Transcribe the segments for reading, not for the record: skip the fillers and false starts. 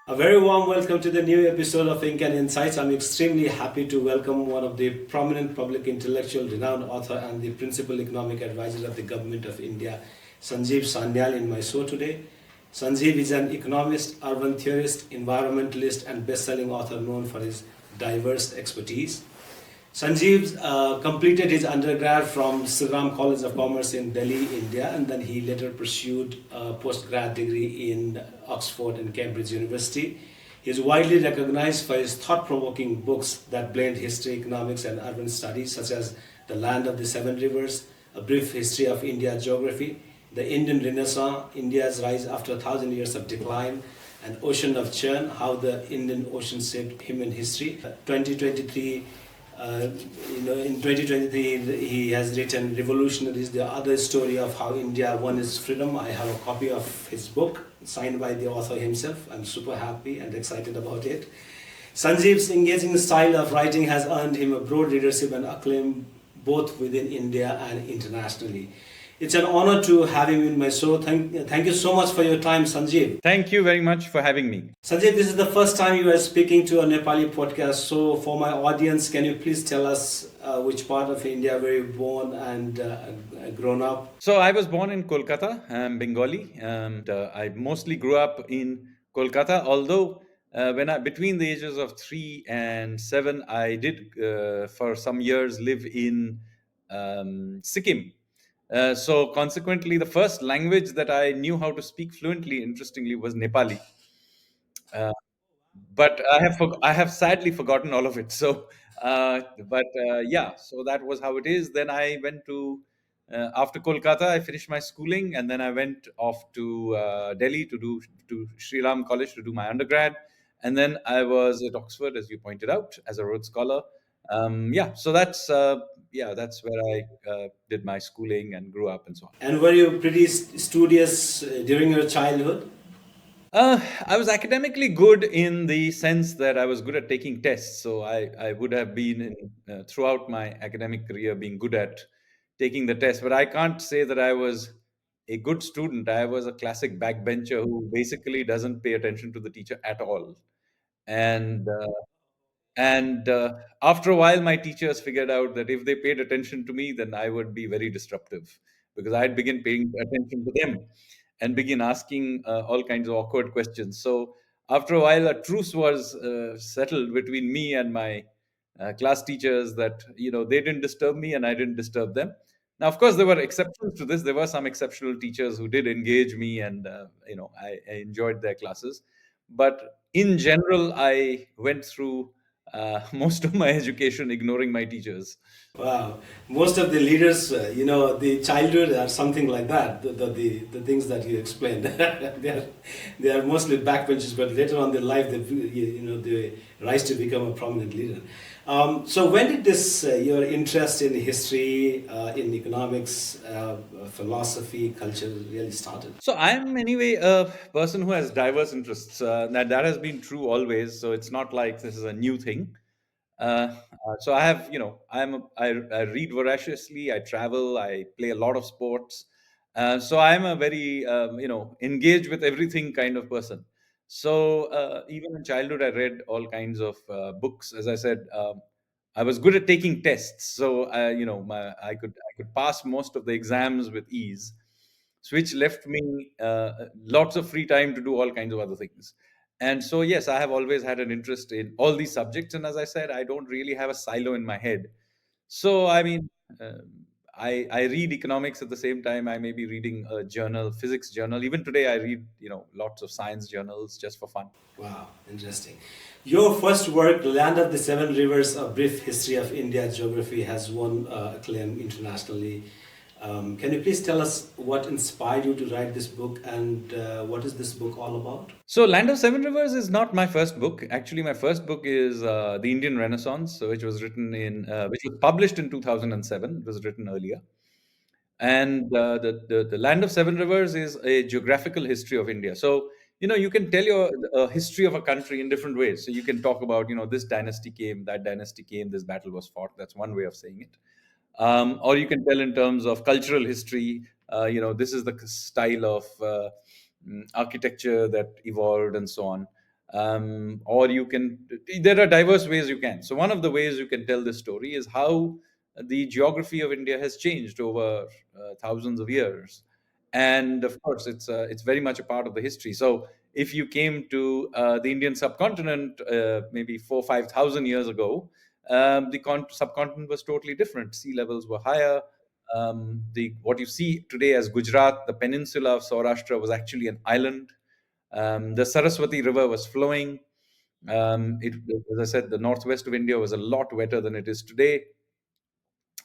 A very warm welcome to the new episode of Ink and Insights. I'm extremely happy to welcome one of the prominent public intellectual, renowned author, and the principal economic advisor of the Government of India, Sanjeev Sanyal, in my show today. Sanjeev is an economist, urban theorist, environmentalist, and best-selling author known for his diverse expertise. Sanjeev completed his undergrad from Sigram College of Commerce in Delhi, India, and then he later pursued a postgrad degree in Oxford and Cambridge University. He is widely recognized for his thought provoking books that blend history, economics, and urban studies, such as The Land of the Seven Rivers, A Brief History of India Geography, The Indian Renaissance, India's Rise After 1,000 Years of Decline, and Ocean of Churn, How the Indian Ocean Shaped Human History. 2023 uh, in 2023, he has written Revolutionaries, the other story of how India won its freedom. I have a copy of his book signed by the author himself. I'm super happy and excited about it. Sanjeev's engaging style of writing has earned him a broad leadership and acclaim both within India and internationally. It's an honor to have him in my show. Thank you so much for your time, Sanjeev. Thank you very much for having me. Sanjay, this is the first time you are speaking to a Nepali podcast. So, for my audience, can you please tell us which part of India were you born and grown up? So, I was born in Kolkata, I'm Bengali, and I mostly grew up in Kolkata. Although, when I between the ages of 3 and 7, I did for some years live in Sikkim. So, consequently, the first language that I knew how to speak fluently, interestingly, was Nepali. Uh, but I have sadly forgotten all of it. So, but yeah, so that was how it is. Then I went to after Kolkata, I finished my schooling, and then I went off to Delhi to Sri Ram College to do my undergrad, and then I was at Oxford, as you pointed out, as a Rhodes Scholar. Yeah, so that's where I did my schooling and grew up and so on. And were you pretty studious during your childhood? I was academically good in the sense that I was good at taking tests. So I would have been throughout my academic career being good at taking the test. But I can't say that I was a good student. I was a classic backbencher who basically doesn't pay attention to the teacher at all. And after a while, my teachers figured out that if they paid attention to me, then I would be very disruptive because I'd begin paying attention to them and begin asking all kinds of awkward questions. So after a while, a truce was settled between me and my class teachers that they didn't disturb me and I didn't disturb them. Now, of course, there were exceptions to this. There were some exceptional teachers who did engage me, and I enjoyed their classes. But in general, I went through most of my education ignoring my teachers. Wow, most of the leaders, the childhood are something like that. The things that you explained, they are mostly backbenchers, but later on in life, they rise to become a prominent leader. So, when did this your interest in history, in economics, philosophy, culture really started? So I'm anyway a person who has diverse interests. That has been true always. So it's not like this is a new thing. So I have, I read voraciously. I travel. I play a lot of sports. So I'm a very engaged with everything kind of person. So even in childhood, I read all kinds of books. As I said, I was good at taking tests. So I could pass most of the exams with ease, so which left me lots of free time to do all kinds of other things. And so, yes, I have always had an interest in all these subjects. And as I said, I don't really have a silo in my head. So, I mean, I read economics at the same time. I may be reading a journal, physics journal. Even today, I read, lots of science journals just for fun. Wow, interesting. Your first work, Land of the Seven Rivers, A Brief History of India Geography, has won acclaim internationally. Can you please tell us what inspired you to write this book and what is this book all about? So, Land of Seven Rivers is not my first book. Actually, my first book is The Indian Renaissance, which was which was published in 2007. It was written earlier. And the Land of Seven Rivers is a geographical history of India. So, you can tell your history of a country in different ways. So, you can talk about, this dynasty came, that dynasty came, this battle was fought. That's one way of saying it. Or you can tell in terms of cultural history. This is the style of architecture that evolved and so on. or you can, there are diverse ways you can. So one of the ways you can tell this story is how the geography of India has changed over thousands of years, and of course it's very much a part of the history. So if you came to the Indian subcontinent maybe 4 5 thousand years ago, the subcontinent was totally different. Sea levels were higher. The what you see today as Gujarat, the peninsula of Saurashtra, was actually an island. The Saraswati River was flowing. As I said, the northwest of India was a lot wetter than it is today,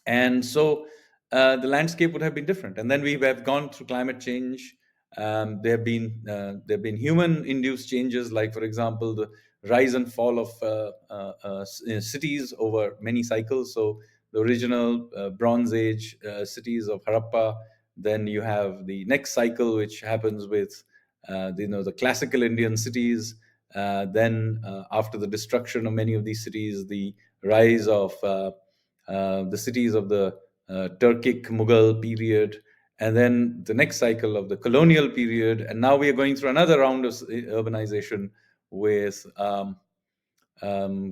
and so the landscape would have been different. And then we have gone through climate change. There have been human induced changes, like for example the rise and fall of cities over many cycles. So the original Bronze Age cities of Harappa, then you have the next cycle which happens with the classical Indian cities. Then after the destruction of many of these cities, the rise of the cities of the Turkic Mughal period, and then the next cycle of the colonial period, and now we are going through another round of urbanization with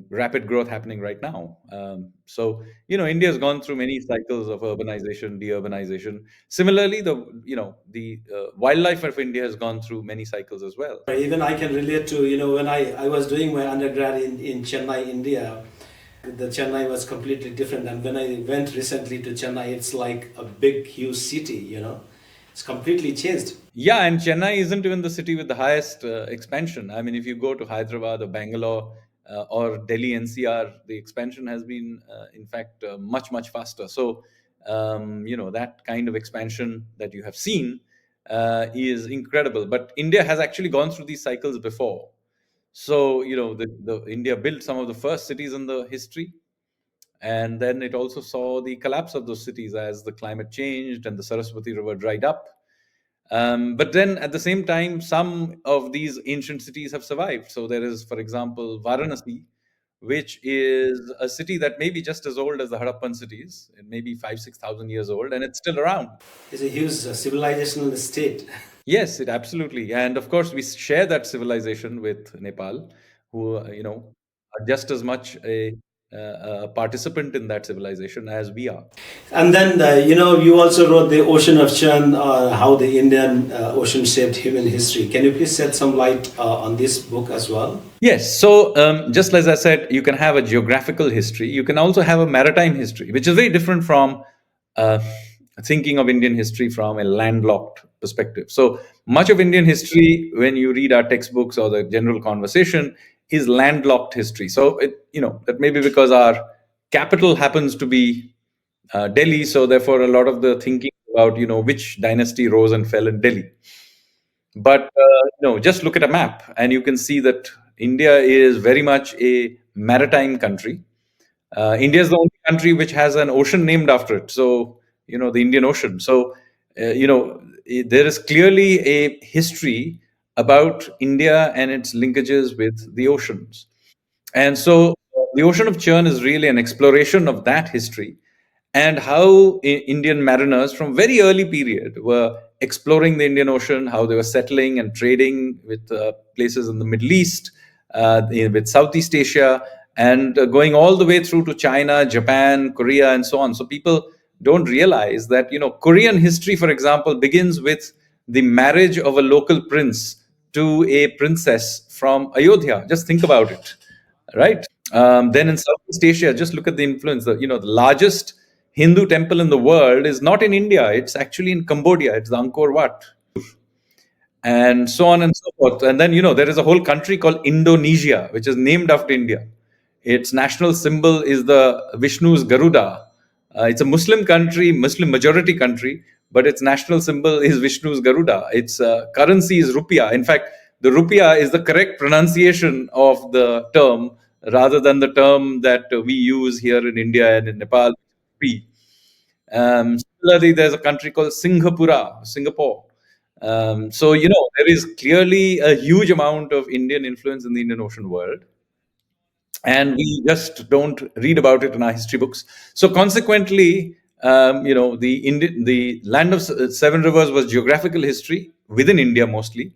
rapid growth happening right now. So India has gone through many cycles of urbanization, deurbanization. Similarly, the wildlife of India has gone through many cycles as well. Even I can relate to, when I was doing my undergrad in Chennai, India, the Chennai was completely different. And when I went recently to Chennai, it's like a big, huge city. It's completely changed. Yeah, and Chennai isn't even the city with the highest expansion. I mean, if you go to Hyderabad or Bangalore or Delhi NCR, the expansion has been, in fact, much, much faster. So, that kind of expansion that you have seen is incredible. But India has actually gone through these cycles before. So, the India built some of the first cities in the history, and then it also saw the collapse of those cities as the climate changed and the Saraswati River dried up. But then at the same time, some of these ancient cities have survived. So there is, for example, Varanasi, which is a city that may be just as old as the Harappan cities. It may be 5 6 thousand years old, and it's still around. It's a huge civilizational state. Yes, it absolutely. And of course, we share that civilization with Nepal, who, are just as much a participant in that civilization as we are. And then, you also wrote The Ocean of Churn, how the Indian ocean shaped human history. Can you please shed some light on this book as well? Yes. So, just as I said, you can have a geographical history. You can also have a maritime history, which is very different from uh, thinking of Indian history from a landlocked perspective. So, much of Indian history, when you read our textbooks or the general conversation, is landlocked history. So, that may be because our capital happens to be Delhi. So, therefore, a lot of the thinking about which dynasty rose and fell in Delhi. But just look at a map, and you can see that India is very much a maritime country. India is the only country which has an ocean named after it. So the Indian Ocean. So there is clearly a history about India and its linkages with the oceans. And so the Ocean of Churn is really an exploration of that history, and how Indian mariners from very early period were exploring the Indian Ocean, how they were settling and trading with places in the Middle East, with Southeast Asia, and going all the way through to China, Japan, Korea, and so on. So people don't realize that Korean history, for example, begins with the marriage of a local prince to a princess from Ayodhya. Just think about it, right? Then in Southeast Asia, just look at the influence. The largest Hindu temple in the world is not in India; it's actually in Cambodia. It's the Angkor Wat, and so on and so forth. And then there is a whole country called Indonesia, which is named after India. Its national symbol is the Vishnu's Garuda. It's a Muslim country, Muslim majority country, but its national symbol is Vishnu's Garuda. Its currency is rupiah. In fact, the rupiah is the correct pronunciation of the term, rather than the term that we use here in India and in Nepal. Rupee. Similarly, there's a country called Singapore. So there is clearly a huge amount of Indian influence in the Indian Ocean world, and we just don't read about it in our history books. So consequently, the land of seven rivers was geographical history within India mostly,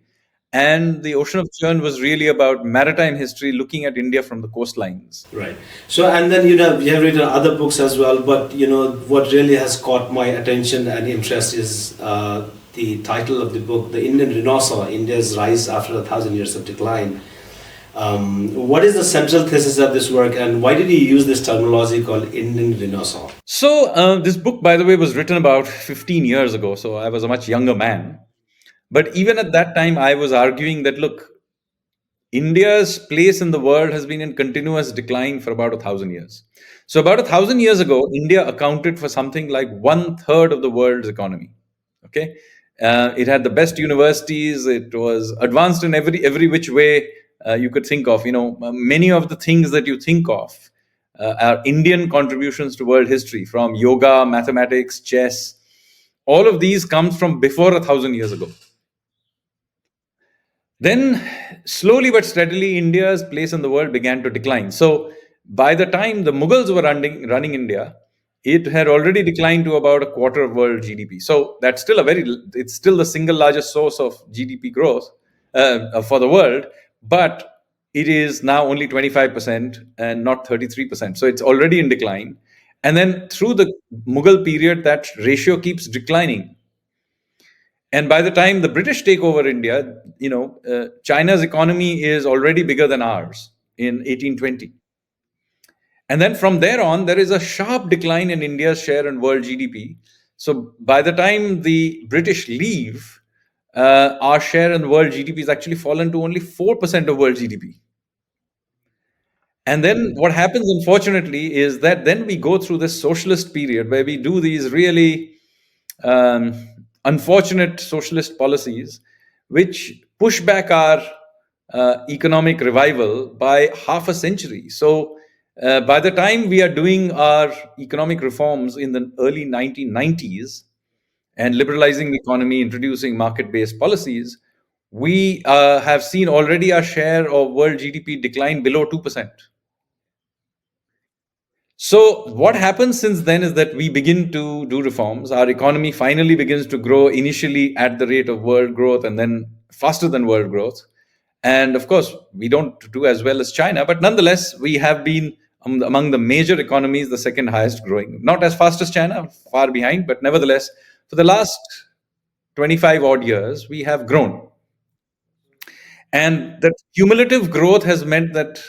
And the Ocean of Churn was really about maritime history, looking at India from the coastlines. Right. So, and then you have written other books as well, but what really has caught my attention and interest is the title of the book, "The Indian Renaissance: India's Rise After 1,000 Years of Decline." What is the central thesis of this work, and why did he use this terminology called Indian Renaissance? So, this book, by the way, was written about 15 years ago. So, I was a much younger man. But even at that time, I was arguing that, look, India's place in the world has been in continuous decline for about 1,000 years. So, about 1,000 years ago, India accounted for something like one third of the world's economy. Okay, it had the best universities. It was advanced in every which way you could think of. Many of the things that you think of are Indian contributions to world history, from yoga, mathematics, chess. All of these comes from before 1,000 years ago. Then, slowly but steadily, India's place in the world began to decline. So, by the time the Mughals were running India, it had already declined to about a quarter of world GDP. So, it's still the single largest source of GDP growth for the world, but it is now only 25% and not 33%. So, it's already in decline. And then through the Mughal period, that ratio keeps declining. And by the time the British take over India, China's economy is already bigger than ours in 1820. And then from there on, there is a sharp decline in India's share in world GDP. So by the time the British leave, our share in world GDP has actually fallen to only 4% of world GDP. And then what happens, unfortunately, is that then we go through this socialist period where we do these really um, unfortunate socialist policies which push back our economic revival by half a century. So, by the time we are doing our economic reforms in the early 1990s and liberalizing the economy, introducing market based policies, we have seen already our share of world GDP decline below 2%. So, what happens since then is that we begin to do reforms. Our economy finally begins to grow, initially at the rate of world growth and then faster than world growth. And of course, we don't do as well as China, but nonetheless, we have been among the major economies, the second highest growing. Not as fast as China, far behind, but nevertheless, for the last 25 odd years, we have grown. And that cumulative growth has meant that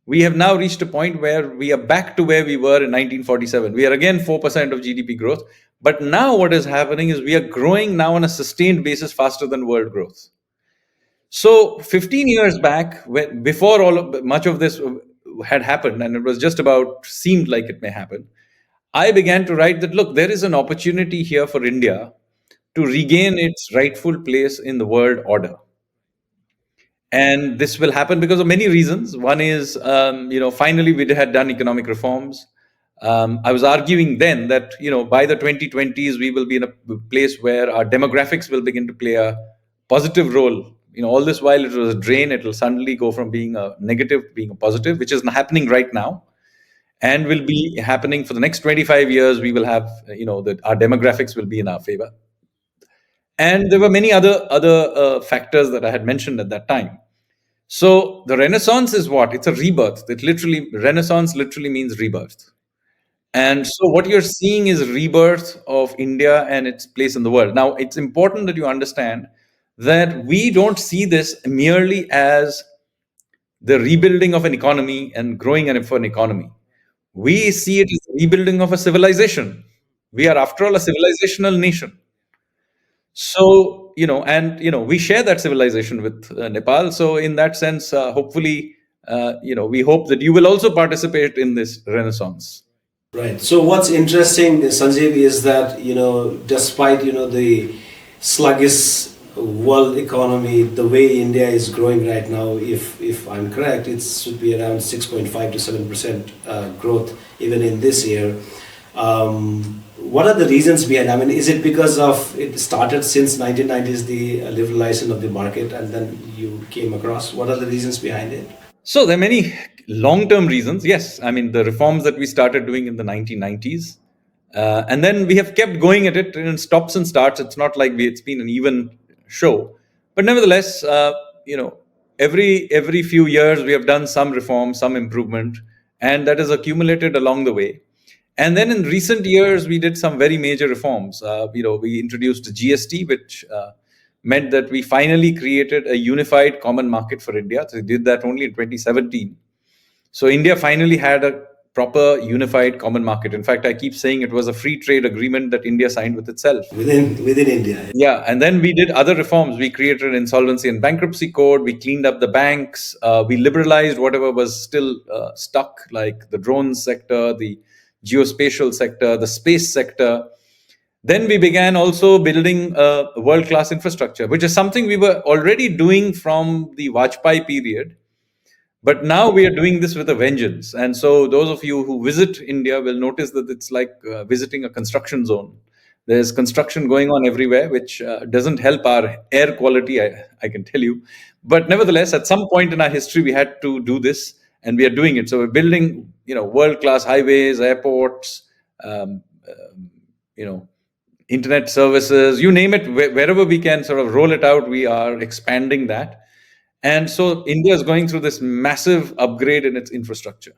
we have now reached a point where we are back to where we were in 1947. We are again 4% of GDP growth. But now what is happening is we are growing now on a sustained basis faster than world growth. So 15 years back, before much of this had happened, and it was just about seemed like it may happen, I began to write that, look, there is an opportunity here for India to regain its rightful place in the world order. And this will happen because of many reasons. One is, finally we had done economic reforms. I was arguing then that, by the 2020s, we will be in a place where our demographics will begin to play a positive role. All this while it was a drain, it will suddenly go from being a negative to being a positive, which is happening right now and will be happening for the next 25 years. We will have, that our demographics will be in our favor. And there were many other factors that I had mentioned at that time. So the Renaissance is what? It's a rebirth. Renaissance literally means rebirth. And so what you're seeing is rebirth of India and its place in the world. Now, it's important that you understand that we don't see this merely as the rebuilding of an economy and growing of an economy. We see it as the rebuilding of a civilization. We are, after all, a civilizational nation. So, we share that civilization with Nepal. So, in that sense, hopefully, we hope that you will also participate in this renaissance. Right. So what's interesting, Sanjeev, is that despite the sluggish world economy, the way India is growing right now, if I'm correct, it should be around 6.5 to 7% growth even in this year. What are the reasons behind? I mean, is it because of it started since 1990s, the liberalization of the market, and then you came across? What are the reasons behind it? So there are many long-term reasons. Yes, I mean the reforms that we started doing in the 1990s, and then we have kept going at it in stops and starts. It's not like it's been an even show, but nevertheless, you know, every few years we have done some reform, some improvement, and that is accumulated along the way. And then in recent years, we did some very major reforms. We introduced GST, which meant that we finally created a unified common market for India. So we did that only in 2017. So India finally had a proper unified common market. In fact, I keep saying it was a free trade agreement that India signed with itself. Within India. Yeah, and then we did other reforms. We created an insolvency and bankruptcy code. We cleaned up the banks. We liberalized whatever was still stuck, like the drone sector, the geospatial sector, the space sector. Then we began also building a world class infrastructure, which is something we were already doing from the Vajpayee period. But now we are doing this with a vengeance. And so, those of you who visit India will notice that it's like visiting a construction zone. There's construction going on everywhere, which doesn't help our air quality, I can tell you. But nevertheless, at some point in our history, we had to do this, and we are doing it. So we're building, world-class highways, airports, um, you know, internet services, you name it. Wherever we can sort of roll it out, we are expanding that. And so India is going through this massive upgrade in its infrastructure.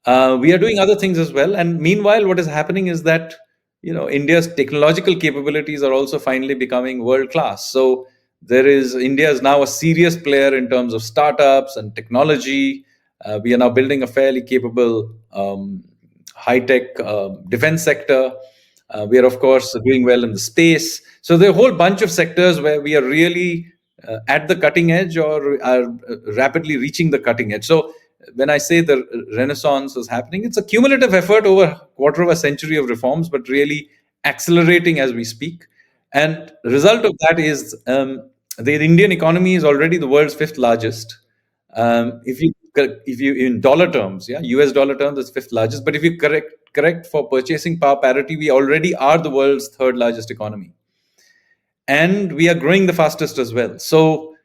We are doing other things as well. And meanwhile, what is happening is that India's technological capabilities are also finally becoming world class. So India is now a serious player in terms of startups and technology. We are now building a fairly capable high tech defense sector. We are, of course, doing well in the space. So there are a whole bunch of sectors where we are really at the cutting edge or are rapidly reaching the cutting edge. So when I say the renaissance is happening, it's a cumulative effort over a quarter of a century of reforms, but really accelerating as we speak. And the result of that is the Indian economy is already the world's fifth largest. If you in dollar terms, yeah, US dollar terms, it's fifth largest. But if you correct for purchasing power parity, we already are the world's third largest economy, and we are growing the fastest as well. So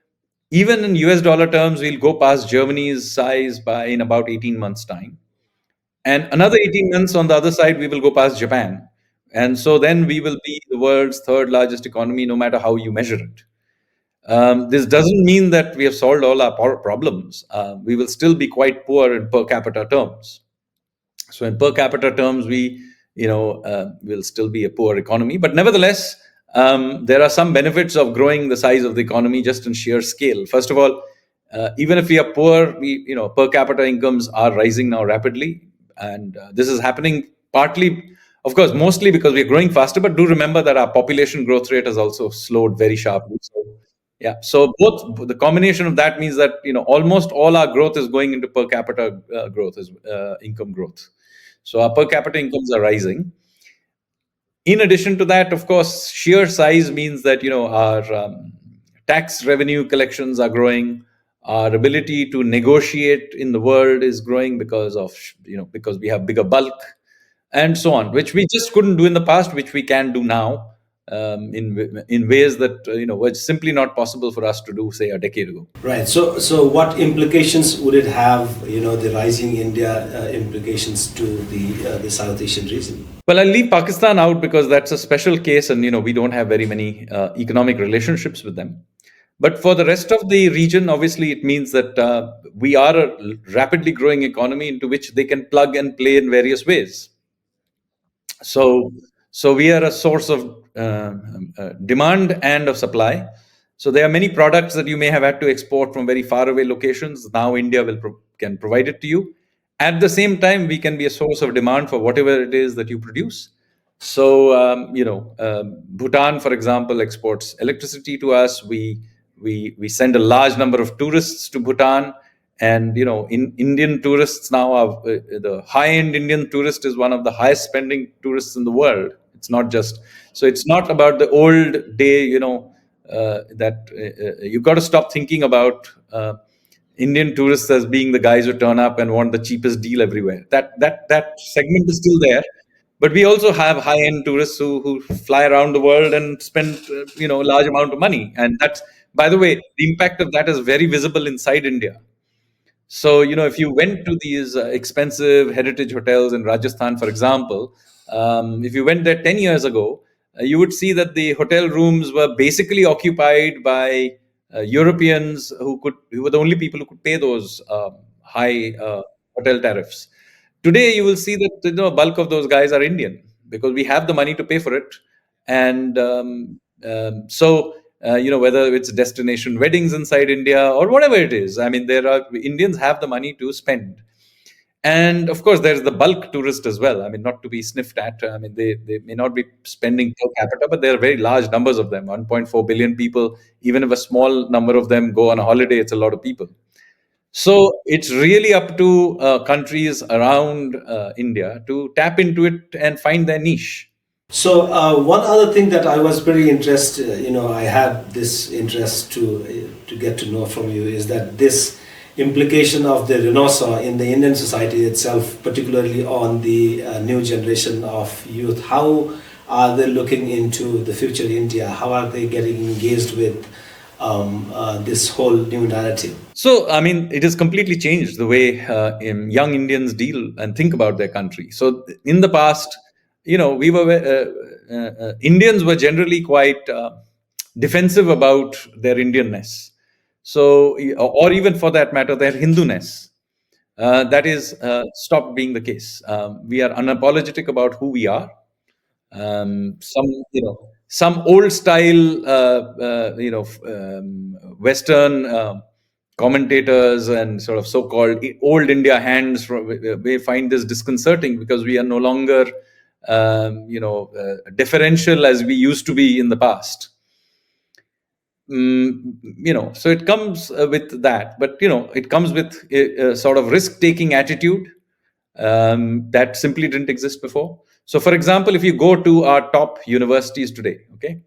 even in US dollar terms, we'll go past Germany's size by in about 18 months' time. And another 18 months on the other side, we will go past Japan. And so then we will be the world's third largest economy, no matter how you measure it. This doesn't mean that we have solved all our problems. We will still be quite poor in per capita terms. So in per capita terms, we will still be a poor economy. But nevertheless, there are some benefits of growing the size of the economy just in sheer scale. First of all, even if we are poor, per capita incomes are rising now rapidly, and this is happening partly, of course, mostly because we are growing faster. But do remember that our population growth rate has also slowed very sharply. So yeah, so both the combination of that means that almost all our growth is going into per capita growth, as income growth. So our per capita incomes are rising. In addition to that, of course, sheer size means that our tax revenue collections are growing. Our ability to negotiate in the world is growing because we have bigger bulk, and so on, which we just couldn't do in the past, which we can do now in ways that were simply not possible for us to do, say, a decade ago. Right. So what implications would it have? The rising India implications to the South Asian region. Well, I'll leave Pakistan out because that's a special case, and we don't have very many economic relationships with them. But for the rest of the region, obviously, it means that we are a rapidly growing economy into which they can plug and play in various ways. So we are a source of demand and of supply. So there are many products that you may have had to export from very far away locations. Now India can provide it to you. At the same time, we can be a source of demand for whatever it is that you produce. So Bhutan, for example, exports electricity to us. We send a large number of tourists to Bhutan, and in Indian tourists now are the high end Indian tourist is one of the highest spending tourists in the world. It's not about the old day, that you've got to stop thinking about Indian tourists as being the guys who turn up and want the cheapest deal everywhere. That segment is still there, but we also have high end tourists who fly around the world and spend a large amount of money, and that's, by the way, the impact of that is very visible inside India. So, if you went to these expensive heritage hotels in Rajasthan, for example, if you went there 10 years ago, you would see that the hotel rooms were basically occupied by Europeans who were the only people who could pay those high hotel tariffs. Today, you will see that bulk of those guys are Indian because we have the money to pay for it, and so whether it's destination weddings inside India or whatever it is, I mean, there are Indians have the money to spend. And of course, there's the bulk tourist as well. I mean, not to be sniffed at. I mean, they may not be spending per capita, but there are very large numbers of them 1.4 billion people. Even if a small number of them go on a holiday, it's a lot of people. So it's really up to countries around India to tap into it and find their niche. So one other thing that I was very interested, I had this interest to get to know from you is that this implication of the Renaissance in the Indian society itself, particularly on the new generation of youth. How are they looking into the future India? How are they getting engaged with this whole new narrative? So, I mean, it has completely changed the way young Indians deal and think about their country. So, in the past, we were Indians were generally quite defensive about their Indianness. So, or even for that matter, their Hinduness. That is stopped being the case. We are unapologetic about who we are. Some some old style Western commentators and sort of so-called old India hands may find this disconcerting because we are no longer differential as we used to be in the past. So it comes with that, but it comes with a sort of risk-taking attitude that simply didn't exist before. So, for example, if you go to our top universities today, okay,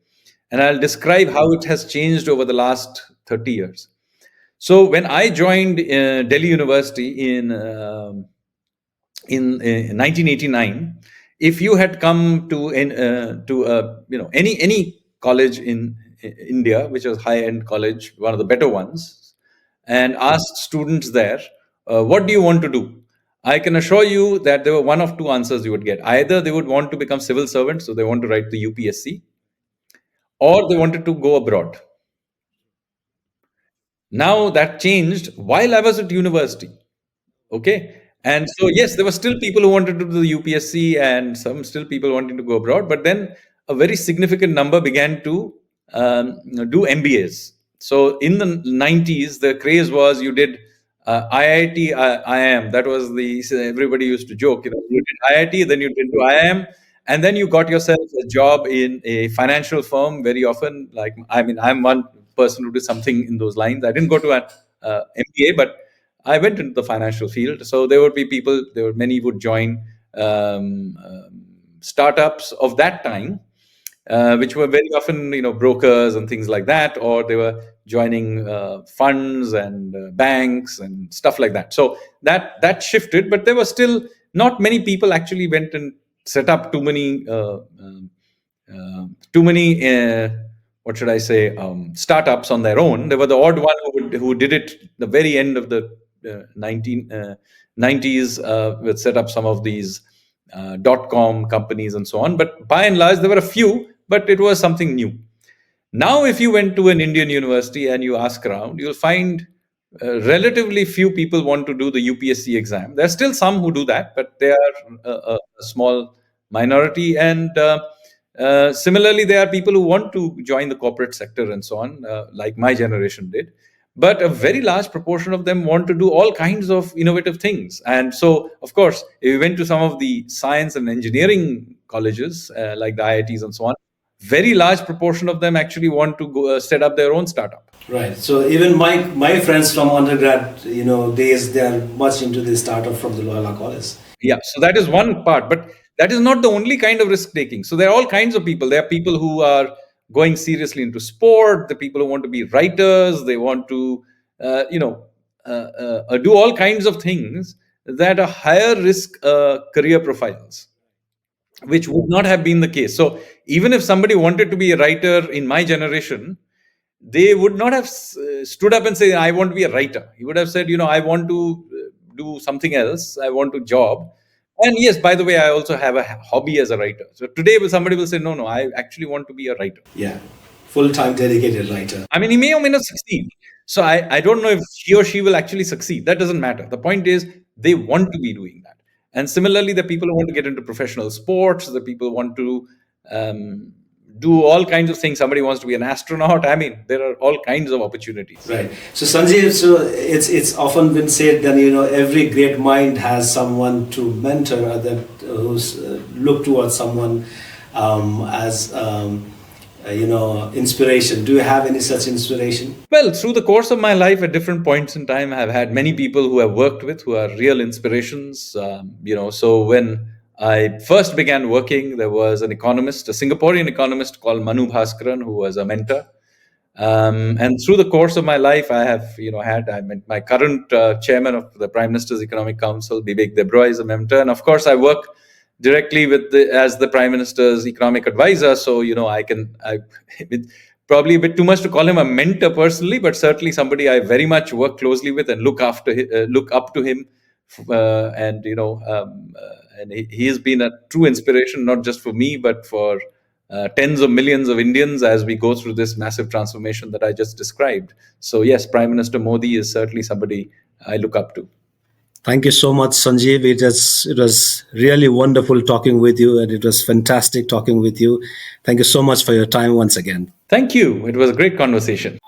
and I'll describe how it has changed over the last 30 years. So, when I joined Delhi University in 1989, if you had come to any college in India, which was high end college, one of the better ones, and asked students there, what do you want to do? I can assure you that there were one of two answers you would get. Either they would want to become civil servants, so they want to write the UPSC, or they wanted to go abroad. Now that changed while I was at university. Okay. And so, yes, there were still people who wanted to do the UPSC and some still people wanting to go abroad. But then a very significant number began to do MBAs. So in the 90s, the craze was you did IIT, IIM. That was everybody used to joke, you did IIT, then you did do IIM, and then you got yourself a job in a financial firm very often. Like, I mean, I'm one person who did something in those lines. I didn't go to an MBA, but I went into the financial field. So there would be people, there were many would join startups of that time, which were very often, brokers and things like that, or they were joining funds and banks and stuff like that. So that shifted, but there were still not many people actually went and set up too many what should I say, startups on their own. They were the odd one who did it the very end of the 1990s, would set up some of these dot-com companies and so on. But by and large, there were a few, but it was something new. Now, if you went to an Indian university and you ask around, you'll find relatively few people want to do the UPSC exam. There are still some who do that, but they are a small minority. And similarly, there are people who want to join the corporate sector and so on, like my generation did. But a very large proportion of them want to do all kinds of innovative things. And so, of course, if we went to some of the science and engineering colleges, like the IITs and so on, very large proportion of them actually want to go, set up their own startup. Right. So even my friends from undergrad, days, they are much into the startup from the Loyola College. Yeah, so that is one part, but that is not the only kind of risk taking. So there are all kinds of people. There are people who are going seriously into sport. The people who want to be writers. They want to, do all kinds of things that are higher risk career profiles, which would not have been the case. So even if somebody wanted to be a writer in my generation, they would not have stood up and say, I want to be a writer. He would have said, I want to do something else. I want to job. And yes, by the way, I also have a hobby as a writer. So today, somebody will say, no, I actually want to be a writer. Yeah. full-time dedicated writer. I mean, he may or may not succeed. So I don't know if he or she will actually succeed. That doesn't matter. The point is they want to be doing that. And similarly, the people who want to get into professional sports, the people who want to um, do all kinds of things. Somebody wants to be an astronaut. I mean, there are all kinds of opportunities. Right. So Sanjeev, so it's often been said that every great mind has someone to mentor, or that who's look towards someone as inspiration. Do you have any such inspiration? Well, through the course of my life, at different points in time, I've had many people who I've worked with who are real inspirations. So when I first began working, there was an economist, a Singaporean economist called Manu Bhaskaran, who was a mentor. And through the course of my life, I have, I met my current chairman of the Prime Minister's Economic Council, Vivek Debroy, is a mentor, and of course, I work directly as the Prime Minister's economic advisor. So, it's probably a bit too much to call him a mentor personally, but certainly somebody I very much work closely with and look up to him, and he has been a true inspiration, not just for me, but for tens of millions of Indians as we go through this massive transformation that I just described. So, yes, Prime Minister Modi is certainly somebody I look up to. Thank you so much, Sanjeev. It was really wonderful talking with you, and it was fantastic talking with you. Thank you so much for your time once again. Thank you. It was a great conversation.